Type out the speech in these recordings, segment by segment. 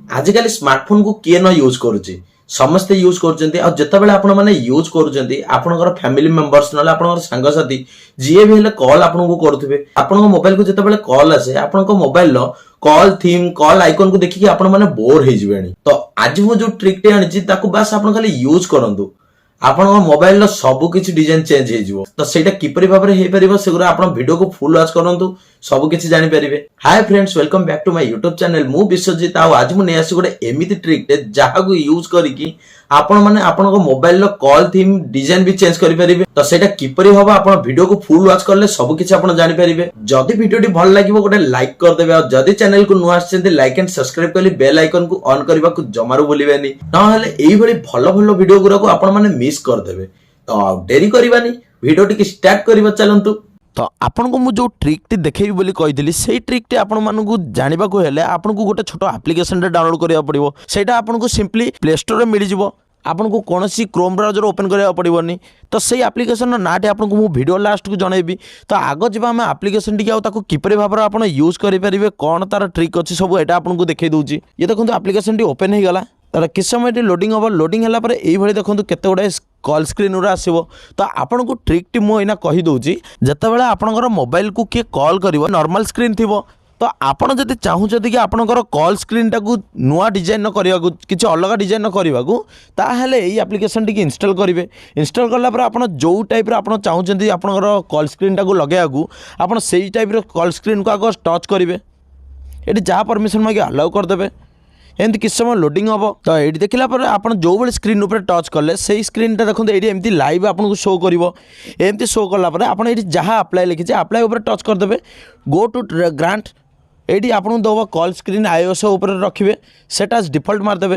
आजिकल smartphone को किए न यूज करुचे समस्ते यूज करते जितेबाला आपण मैंने यूज करुँचे आपणकर फैमिली मेंबर्स ना आपणकर सांगसाथी जी भी हेल्ले कॉल आपन को करुवे आपण मोबाइल को जितेबाला कॉल आसे आपण mobile call theme call icon को देखिए आपण मैंने बोर हो जावे तो आज मु जो ट्रिक टे आनी बास आपण खाली यूज करंतु आपण मोबाइल सब किसी डिजाइन चेंज हो तो सेटा किपरि भाबरे हे परिबो सेगुरा आपण वीडियो को फुल वॉच करंतु सब किसी जानि परिबे। Hi friends welcome back to my YouTube channel मु विश्वजीत आज मु नै आसी गोटे एमिति ट्रिक टे जहा को यूज करिकी आपण माने आपण को मोबाइल लो कॉल थीम डिजाइन भी चेंज करि परिबे तो सेटा किपरि होबा आपण वीडियो को फुल वॉच करले सब किसी आपण जानि परिबे। जदि वीडियोटी भल लागिवो गोटे लाइक कर देबे और जदि चैनल को नुआ आछेंते लाइक एंड सब्सक्राइब करली बेल आइकन को ऑन करबा को जमारो भूलिबेनी न हेले एई भली भलो भलो वीडियो गुरा को आपण माने मिस कर देबे। तो डेरी करबानी वीडियो टी स्टार्ट करबा चलंतु। तो आपन को मु जो ट्रिक टी देखैबी बोली कहिदिली सेही ट्रिक टी आपन मानन को जानिबा को हेले आपन को गोटे छोटो एप्लीकेशन रे डाउनलोड करिया पड़िबो सेटा आपन को सिंपली प्ले स्टोर रे मिली जिवो आपन को कोनोसी क्रोम ब्राउजर ओपन करिया पड़िबोनी तो सेही एप्लीकेशन रो नाटे आपन को मु वीडियो लास्ट को जणैबी। तो आगो जिबा हम एप्लीकेशन टी आ ताको किपरि भाबर आपन यूज करि परिबे कोन तार ट्रिक अछि सब एटा आपन को देखै दोउची। ये देखंतु एप्लीकेशन टी ओपन हे गला तार किस समय टी लोडिंग हम लोडिंग हला पर एई भली देखंतु केते गुडे कॉल स्क्रीन उरा आसीबो। तो आपन को ट्रिक टी मो इना कहि दोउची जते बेला आपनकर मोबाइल को के कॉल करिवो नॉर्मल स्क्रीन थिबो तो आपन जदि चाहूचती कि आपनकर कॉल स्क्रीन टाकू नुआ डिजाइन न करिया किछि अलग डिजाइन न करिवा को ताहेले एई एप्लीकेशन टी इंस्टॉल करिवे। इंस्टॉल करला पर आपन जो टाइप रो आपन चाहूचती आपनकर कॉल स्क्रीन टाकू लगेया को आपन सेई टाइप रो कॉल स्क्रीन को आगो टच करिवे एटी जा परमिशन मागे अलाउ कर देबे एमती किस समय लोडिंग हम तो ये देखला पर आप जो भाई स्क्रीन उपर टच कले से स्क्रीन देखो ये एमती लाइव आपको शो करमती शो कलापर आप जहाँ अप्लाई लिखी अप्लाई उपर टच करदे गो टू ग्रांट ये आपको दब कॉल स्क्रीन आईओएस उपर रखिए सेटा डिफॉल्ट मारदेवे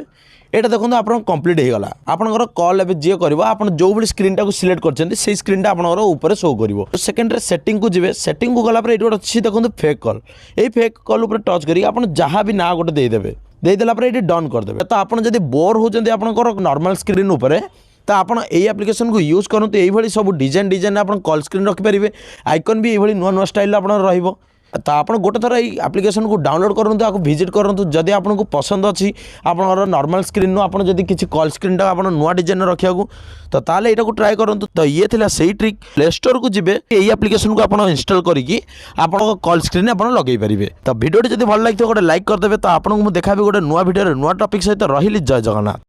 यहाँ देखो आप कंप्लीट हो गला आपंकर कॉल एवं जी कर जो भाई स्क्रीन टाक सिलेक्ट कर स्क्रीन आपंकर ऊपर शो कर सेकेंड सेटिंग को जी सेटिंग को गला ये अच्छी देखो फेक कॉल ये फेक कॉल उपर टच करी आप जहाँ भी ना गोटे देदेवे देदेला ये डन करदे। तो आप जब बोर होती आपंकर नॉर्मल स्क्रीन उपर तो आपन ए एप्लीकेशन को यूज करूँ ये सब डिजाइन डिजाइन आप कॉल स्क्रीन रखिपारे आइकन भी ये नुआ नुआ स्टाइल आप रही तो आप गोटे थर ये एप्लीकेशन को डाउनलोड करूँ आपको विजिट करूँ जदि आपको पसंद अच्छी आप नॉर्मल स्क्रीन आप किसी कॉल स्क्रीन टा आप नुआ डिजाइन रखा तो ताले यहाँ को ट्राए करूँ। तो ये थिला सही ट्रिक प्ले स्टोर को जी ये एप्लीकेशन को आप इंस्टॉल करके आप कॉल स्क्रीन आप लगे पारे। तो वीडियो जब भल लगे गोटे लाइक करदे तो आपको देखा गोटे नुआ वीडियो नुआ टॉपिक सहित रही जय जगन्नाथ।